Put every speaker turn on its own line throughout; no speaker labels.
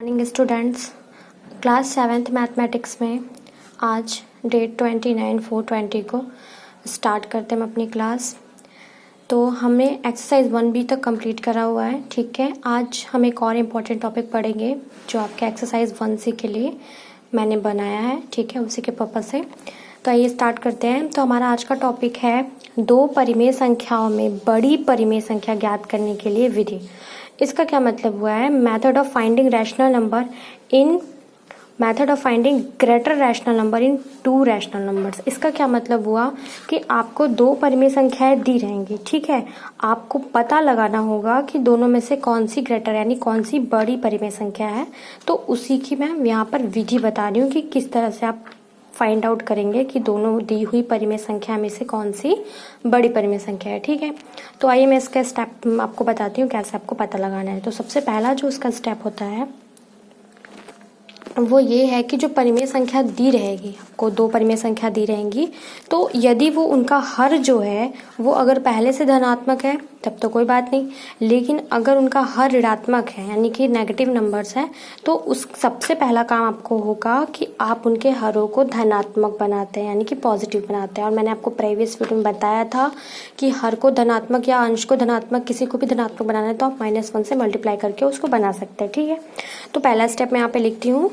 Morning students, class 7th mathematics में आज date 29/4/20 को स्टार्ट करते हैं हम अपनी क्लास। तो हमने एक्सरसाइज 1B तक कंप्लीट करा हुआ है। ठीक है, आज हम एक और इम्पॉर्टेंट टॉपिक पढ़ेंगे जो आपके एक्सरसाइज 1C के लिए मैंने बनाया है। ठीक है, उसी के पर्पज़ से तो आइए स्टार्ट करते हैं। तो हमारा आज का टॉपिक है दो परिमेय संख्याओं में बड़ी परिमेय संख्या ज्ञात करने के लिए विधि। इसका क्या मतलब हुआ है? Method of finding rational number in method of finding greater rational number in to rational numbers. इसका क्या मतलब हुआ कि आपको दो परिमेय संख्याएं दी रहेंगी। ठीक है, आपको पता लगाना होगा कि दोनों में से कौन सी ग्रेटर यानी कौन सी बड़ी परिमेय संख्या है। तो उसी की मैं यहाँ पर विधि बता रही हूँ कि किस तरह से आप फाइंड आउट करेंगे कि दोनों दी हुई परिमेय संख्या में से कौन सी बड़ी परिमेय संख्या है। ठीक है, तो आइए मैं इसका स्टेप आपको बताती हूँ कैसे आपको पता लगाना है। तो सबसे पहला जो उसका स्टेप होता है वो ये है कि जो परिमेय संख्या दी रहेगी, आपको दो परिमेय संख्या दी रहेंगी, तो यदि वो उनका हर जो है वो अगर पहले से धनात्मक है तब तो कोई बात नहीं, लेकिन अगर उनका हर ऋणात्मक है यानी कि नेगेटिव नंबर्स है तो उस सबसे पहला काम आपको होगा कि आप उनके हरों को धनात्मक बनाते हैं यानी कि पॉजिटिव बनाते हैं। और मैंने आपको प्रीवियस वीडियो में बताया था कि हर को धनात्मक या अंश को धनात्मक किसी को भी धनात्मक बनाना है तो आप -1 से मल्टीप्लाई करके उसको बना सकते हैं। ठीक है, तो पहला स्टेप मैं यहाँ पे लिखती हूँ।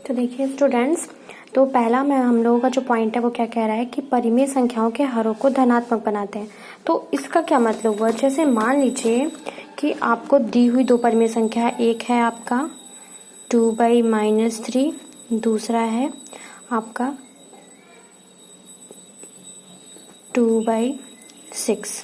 तो देखिए स्टूडेंट्स, तो पहला मैं हम लोगों का जो पॉइंट है वो क्या कह रहा है कि परिमेय संख्याओं के हरों को धनात्मक बनाते हैं। तो इसका क्या मतलब हुआ? जैसे मान लीजिए कि आपको दी हुई दो परिमेय संख्या, एक है आपका 2/-3, दूसरा है आपका 2/6।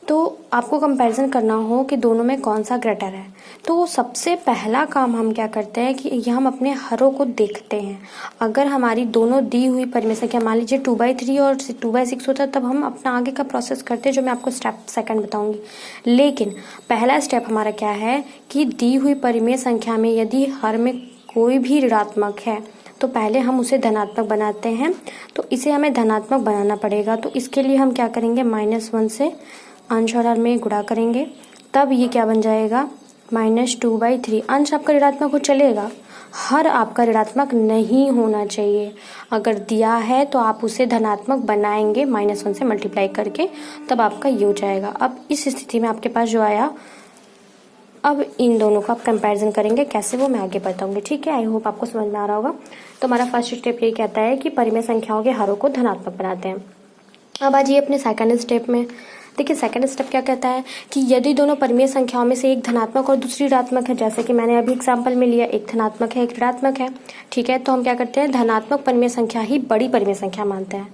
तो आपको कंपैरिजन करना हो कि दोनों में कौन सा ग्रेटर है। तो सबसे पहला काम हम क्या करते हैं कि हम अपने हरों को देखते हैं। अगर हमारी दोनों दी हुई परिमेय संख्या मान लीजिए 2/3 और 2/6 होता है तब हम अपना आगे का प्रोसेस करते हैं जो मैं आपको स्टेप सेकंड बताऊंगी। लेकिन पहला स्टेप हमारा क्या है कि दी हुई परिमेय संख्या में यदि हर में कोई भी ऋणात्मक है तो पहले हम उसे धनात्मक बनाते हैं। तो इसे हमें धनात्मक बनाना पड़ेगा। तो इसके लिए हम क्या करेंगे, -1 से अंश और हर में गुणा करेंगे, तब ये क्या बन जाएगा -2/3। अंश आपका ऋणात्मक हो चलेगा, हर आपका ऋणात्मक नहीं होना चाहिए। अगर दिया है तो आप उसे धनात्मक बनाएंगे -1 से मल्टीप्लाई करके, तब आपका ये हो जाएगा। अब इस स्थिति में आपके पास जो आया, अब इन दोनों का आप कंपैरिजन करेंगे, कैसे वो मैं आगे बताऊंगी। ठीक है, आई होप आपको समझ में आ रहा होगा। तो हमारा फर्स्ट स्टेप ये कहता है कि परिमेय संख्याओं के हरों को धनात्मक बनाते हैं। अब आज ये अपने सेकंड स्टेप में देखिए, सेकंड स्टेप क्या कहता है कि यदि दोनों परिमेय संख्याओं में से एक धनात्मक और दूसरी ऋणात्मक है, जैसे कि मैंने अभी एग्जांपल में लिया, एक धनात्मक है एक ऋणात्मक है। ठीक है, तो हम क्या करते हैं, धनात्मक परिमेय संख्या ही बड़ी परिमेय संख्या मानते हैं।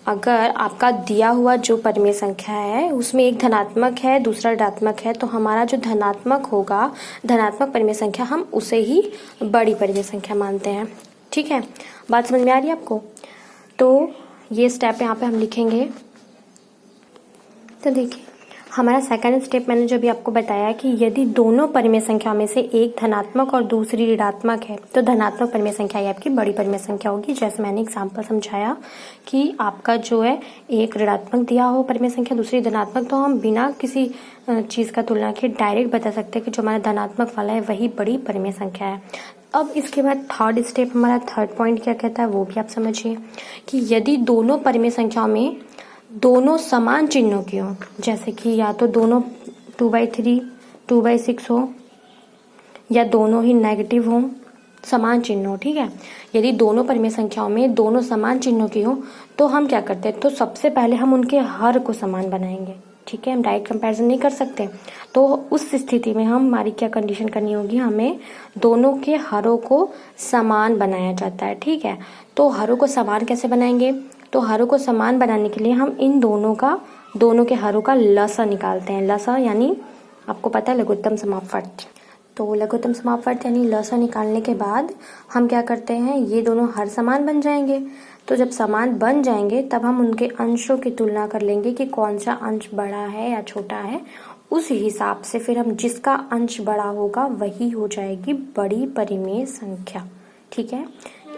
अगर आपका दिया हुआ जो परिमेय संख्या है उसमें एक धनात्मक है दूसरा ऋणात्मक है, तो हमारा जो धनात्मक होगा, धनात्मक परिमेय संख्या, हम उसे ही बड़ी परिमेय संख्या मानते हैं। ठीक है, बात समझ में आ रही है आपको? तो ये स्टेप यहाँ पे हम लिखेंगे। तो देखिए, हमारा सेकंड स्टेप मैंने जो भी आपको बताया कि यदि दोनों परिमेय संख्या में से एक धनात्मक और दूसरी ऋणात्मक है तो धनात्मक परिमेय संख्या ये आपकी बड़ी परिमेय संख्या होगी। जैसे मैंने एग्जांपल समझाया कि आपका जो है एक ऋणात्मक दिया हो परिमेय संख्या, दूसरी धनात्मक, तो हम बिना किसी चीज़ का तुलना के डायरेक्ट बता सकते हैं कि जो हमारा धनात्मक वाला है वही बड़ी परिमेय संख्या है। अब इसके बाद थर्ड स्टेप, हमारा थर्ड पॉइंट क्या कहता है वो भी आप समझिए कि यदि दोनों परिमेय संख्याओं में दोनों समान चिन्हों की हो, जैसे कि या तो दोनों 2/3 2/6 हो या दोनों ही नेगेटिव हो, समान चिन्ह हो। ठीक है, यदि दोनों परिमेय संख्याओं में दोनों समान चिन्हों की हो तो हम क्या करते हैं, तो सबसे पहले हम उनके हर को समान बनाएंगे। ठीक है, हम डायरेक्ट कंपैरिजन नहीं कर सकते। तो उस स्थिति में हमारी क्या कंडीशन करनी होगी, हमें दोनों के हरों को समान बनाया जाता है। ठीक है, तो हरों को समान कैसे बनाएंगे, तो हरों को समान बनाने के लिए हम इन दोनों के हरों का लसा निकालते हैं। लसा यानी आपको पता है लघुत्तम समापवर्त। तो लघुत्तम समापवर्त यानी लसा निकालने के बाद हम क्या करते हैं, ये दोनों हर समान बन जाएंगे। तो जब समान बन जाएंगे तब हम उनके अंशों की तुलना कर लेंगे कि कौन सा अंश बड़ा है या छोटा है। उस हिसाब से फिर हम जिसका अंश बड़ा होगा वही हो जाएगी बड़ी परिमेय संख्या। ठीक है,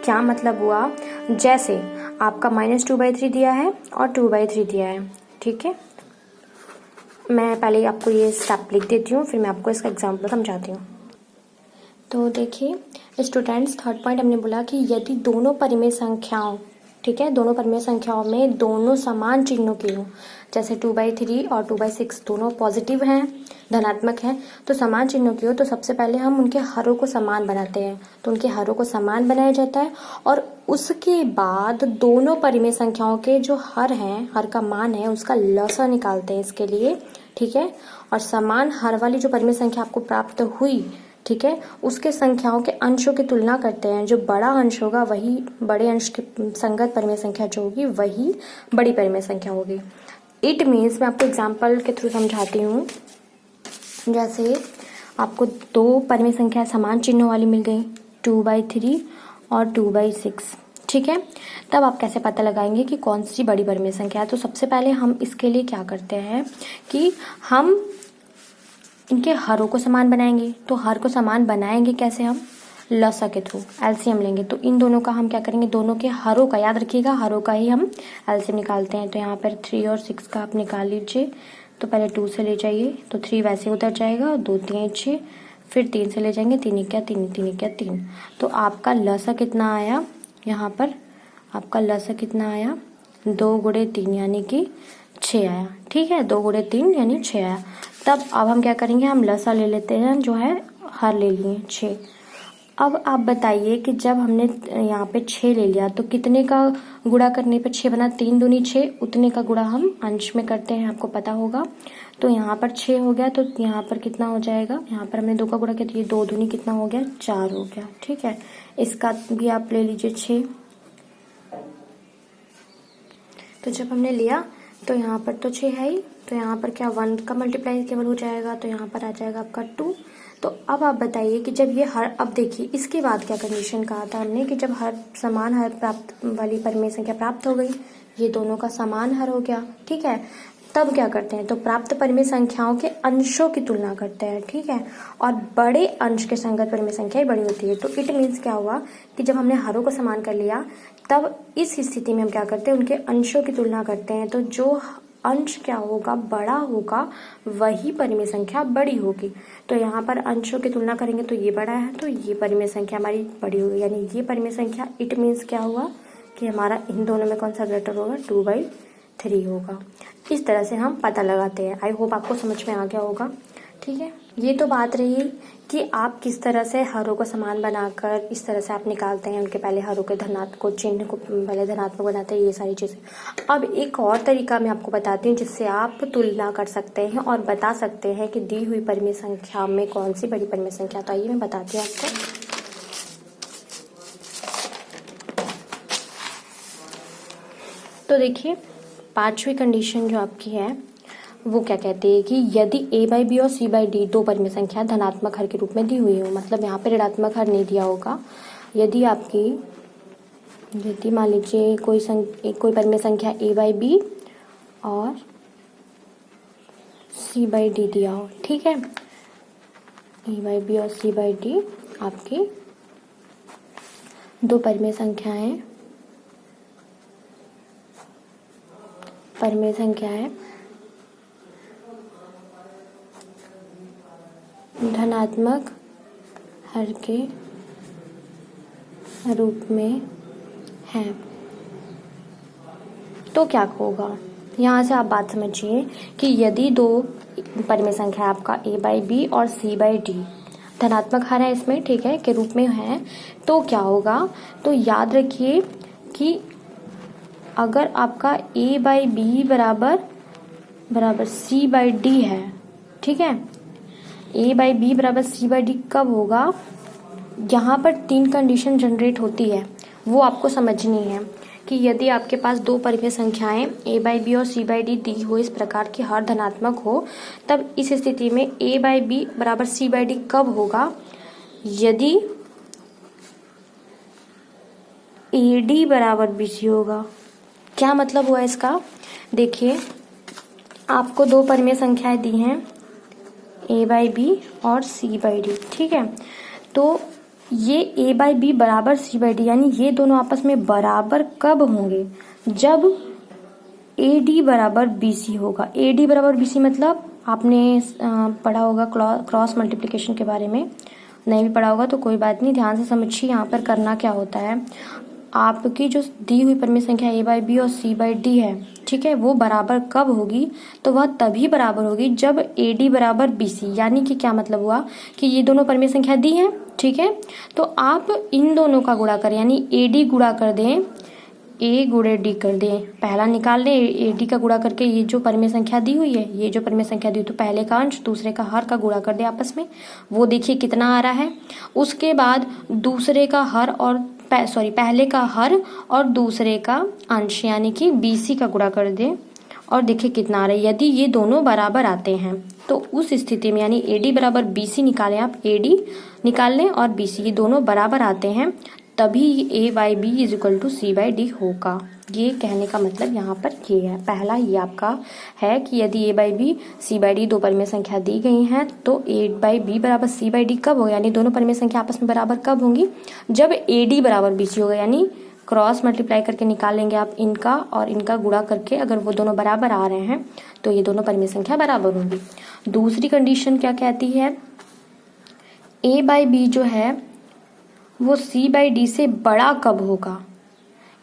क्या मतलब हुआ, जैसे आपका -2/3 दिया है और 2/3 दिया है। ठीक है, मैं पहले आपको ये स्टेप लिख देती हूँ, फिर मैं आपको इसका एग्जाम्पल समझाती हूँ। तो देखिए स्टूडेंट्स, थर्ड पॉइंट हमने बोला कि यदि दोनों परिमेय संख्याओं, ठीक है, दोनों परिमेय संख्याओं में दोनों समान चिन्हों की हो, जैसे 2/3 और 2/6 दोनों पॉजिटिव हैं, धनात्मक हैं, तो समान चिन्हों की हो, तो सबसे पहले हम उनके हरों को समान बनाते हैं। तो उनके हरों को समान बनाया जाता है और उसके बाद दोनों परिमेय संख्याओं के जो हर हैं, हर का मान है, उसका लसा निकालते हैं इसके लिए। ठीक है, और समान हर वाली जो परिमेय संख्या आपको प्राप्त हुई, ठीक है, उसके संख्याओं के अंशों की तुलना करते हैं। जो बड़ा अंश होगा वही बड़े अंश की संगत परिमेय संख्या जो होगी वही बड़ी परिमेय संख्या होगी। इट मीन्स, मैं आपको एग्जाम्पल के थ्रू समझाती हूँ। जैसे आपको दो परिमेय संख्या समान चिन्हों वाली मिल गई, 2/3 और 2/6। ठीक है, तब आप कैसे पता लगाएंगे कि कौन सी बड़ी परिमेय संख्या है। तो सबसे पहले हम इसके लिए क्या करते हैं कि हम इनके हरों को समान बनाएंगे। तो हर को समान बनाएंगे कैसे, हम लसा के थ्रू एलसीएम लेंगे। तो इन दोनों का हम क्या करेंगे, दोनों के हरों का, याद रखिएगा हरों का ही हम एलसीएम निकालते हैं। तो यहाँ पर 3 और 6 का आप निकाल लीजिए। तो पहले 2 से ले जाइए, तो 3 वैसे उधर जाएगा, और 2 3 6, फिर 3 से ले जाएंगे, 3 1 3 3 1 3। तो आपका लसा कितना आया, यहाँ पर आपका लसा कितना आया, 2 × 3 यानी कि 6 आया। ठीक है, 2 × 3 यानी 6 आया। तब अब हम क्या करेंगे, हम लसा ले लेते हैं, जो है हर ले लिए 6। अब आप बताइए कि जब हमने यहाँ पे 6 ले लिया तो कितने का गुणा करने पे 6 बना, 3 दूनी 6, उतने का गुणा हम अंश में करते हैं, आपको पता होगा। तो यहाँ पर 6 हो गया, तो यहाँ पर कितना हो जाएगा, यहाँ पर हमने 2 का गुणा किया तो ये 2 दूनी कितना हो गया, 4 हो गया। ठीक है, इसका भी आप ले लीजिए 6। तो जब हमने लिया तो यहाँ पर तो 6 है ही, तो यहाँ पर क्या 1 का मल्टीप्लाई केवल हो जाएगा, तो यहाँ पर आ जाएगा आपका 2। तो अब आप बताइए कि जब ये हर, अब देखिए इसके बाद क्या कंडीशन कहा था हमने कि जब हर समान हर प्राप्त वाली परिमेय संख्या प्राप्त हो गई, ये दोनों का समान हर हो गया। ठीक है, तब क्या करते हैं, तो प्राप्त परिमेय संख्याओं के अंशों की तुलना करते हैं। ठीक है, और बड़े अंश के संगत परिमेय संख्या बड़ी होती है। तो इट मीन्स क्या हुआ कि जब हमने हरों को समान कर लिया, तब इस स्थिति में हम क्या करते हैं, उनके अंशों की तुलना करते हैं। तो जो अंश क्या होगा, बड़ा होगा, वही परिमेय संख्या बड़ी होगी। तो यहाँ पर अंशों की तुलना करेंगे तो ये बड़ा है, तो ये परिमेय संख्या हमारी बड़ी होगी, यानी ये परिमेय संख्या। इट मीन्स क्या हुआ कि हमारा इन दोनों में कौन सा ग्रेटर होगा, 2/3 होगा। इस तरह से हम पता लगाते हैं। आई होप आपको समझ में आ गया होगा। ठीक है, ये तो बात रही कि आप किस तरह से हरों को समान बनाकर इस तरह से आप निकालते हैं, उनके पहले हरों के धनात्मक को, चिन्ह को पहले धनात्मक बनाते हैं, ये सारी चीजें। अब एक और तरीका मैं आपको बताती हूँ जिससे आप तुलना कर सकते हैं और बता सकते हैं कि दी हुई परिमेय संख्या में कौन सी बड़ी परिमेय संख्या। तो आइए मैं बताती हूँ आपको। तो देखिए, पांचवी कंडीशन जो आपकी है वो क्या कहती है कि यदि a/b और c/d दो परिमेय संख्या धनात्मक हर के रूप में दी हुई हो, मतलब यहाँ पे ऋणात्मक हर नहीं दिया होगा। यदि मान लीजिए कोई परिमेय संख्या a/b और c/d दिया हो, ठीक है, a/b और c/d आपकी दो परिमेय संख्याएं धनात्मक हर के रूप में है, तो क्या होगा। यहाँ से आप बात समझिए कि यदि दो परिमेय संख्या आपका a/b और c/d धनात्मक हर है इसमें, ठीक है, के रूप में है, तो क्या होगा। तो याद रखिए कि अगर आपका a/b बराबर c/d है, ठीक है, a/b बराबर c/d कब होगा, यहाँ पर 3 कंडीशन जनरेट होती है, वो आपको समझनी है कि यदि आपके पास दो परिमेय संख्याएं a/b और c/d दी हो, इस प्रकार की हर धनात्मक हो, तब इस स्थिति में a/b बराबर c/d कब होगा? यदि AD बराबर BC होगा। क्या मतलब हुआ इसका? देखिए, आपको दो परिमेय संख्याएं दी हैं a/b और c/d, ठीक है। तो ये a/b बराबर c/d यानी ये दोनों आपस में बराबर कब होंगे? जब AD बराबर BC होगा। AD बराबर BC मतलब आपने पढ़ा होगा क्रॉस मल्टीप्लिकेशन के बारे में, नहीं भी पढ़ा होगा तो कोई बात नहीं, ध्यान से समझिए। यहाँ पर करना क्या होता है, आपकी जो दी हुई परिमेय संख्या a/b और c/d है, ठीक है, वो बराबर कब होगी? तो वह तभी बराबर होगी जब AD बराबर BC। यानी कि क्या मतलब हुआ कि ये दोनों परिमेय संख्या दी हैं, ठीक है, तो आप इन दोनों का गुणा करें, यानी AD गुणा कर दें, A गुणे D कर दें, पहला निकाल लें, AD का गुणा करके ये जो परिमेय संख्या दी हुई है, ये जो परिमेय संख्या दी हुई, तो पहले का अंश दूसरे का हर का गुणा कर दें आपस में, वो देखिए कितना आ रहा है। उसके बाद दूसरे का हर और पहले का हर और दूसरे का अंश यानी कि BC का गुणा कर दें और देखिए कितना आ रहा है। यदि ये दोनों बराबर आते हैं तो उस स्थिति में यानी AD बराबर BC निकालें, आप AD निकाल लें और BC, ये दोनों बराबर आते हैं, तभी a/b is equal to c/d होगा। ये कहने का मतलब यहाँ पर ये है। पहला ये आपका है कि यदि a/b c/d दो परिमेय संख्या दी गई हैं तो a/b बराबर c/d कब होगा, यानी दोनों परिमेय संख्या आपस में बराबर कब होंगी? जब AD बराबर BC होगा। यानी क्रॉस मल्टीप्लाई करके निकालेंगे आप इनका और इनका गुणा करके, अगर वो दोनों बराबर आ रहे हैं तो ये दोनों परिमेय संख्या बराबर होंगी। दूसरी कंडीशन क्या कहती है, a/b जो है वो c/d से बड़ा कब होगा?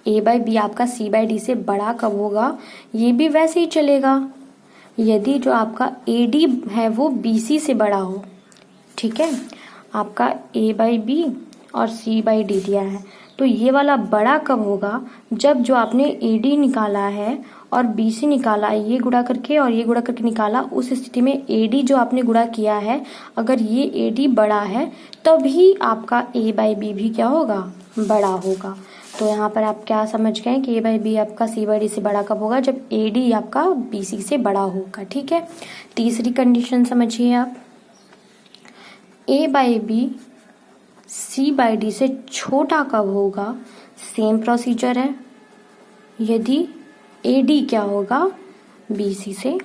a/b आपका c/d से बड़ा कब होगा? ये भी वैसे ही चलेगा यदि जो आपका AD है वो BC से बड़ा हो, ठीक है। आपका a/b और c/d दिया है, तो ये वाला बड़ा कब होगा? जब जो आपने AD निकाला है और BC निकाला, ये गुणा करके और ये गुणा करके निकाला, उस स्थिति में AD जो आपने गुणा किया है, अगर ये AD बड़ा है तभी आपका a/b भी क्या होगा? बड़ा होगा। तो यहाँ पर आप क्या समझ गए कि a/b आपका c/d से बड़ा कब होगा? जब AD आपका BC से बड़ा होगा, ठीक है। तीसरी कंडीशन समझिए आप, a/b c/d से छोटा कब होगा? सेम प्रोसीजर है, यदि AD क्या होगा? BC से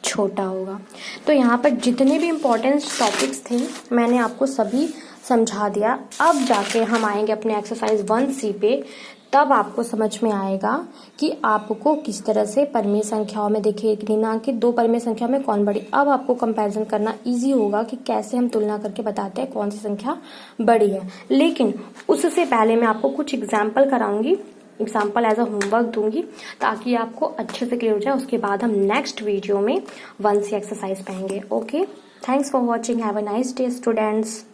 छोटा होगा। तो यहाँ पर जितने भी इम्पोर्टेंट टॉपिक्स थे मैंने आपको सभी समझा दिया। अब जाके हम आएंगे अपने एक्सरसाइज 1C पे, तब आपको समझ में आएगा कि आपको किस तरह से परिमेय संख्याओं में, देखिए निम्नांकित दो परिमेय संख्या में कौन बड़ी। अब आपको कंपैरिजन करना इजी होगा कि कैसे हम तुलना करके बताते हैं कौन सी संख्या बड़ी है। लेकिन उससे पहले मैं आपको कुछ एग्जाम्पल कराऊंगी, एग्जाम्पल एज अ होमवर्क दूंगी ताकि आपको अच्छे से क्लियर हो जाए। उसके बाद हम नेक्स्ट वीडियो में 1C एक्सरसाइज पाएंगे। Okay, thanks for watching, have a nice day students.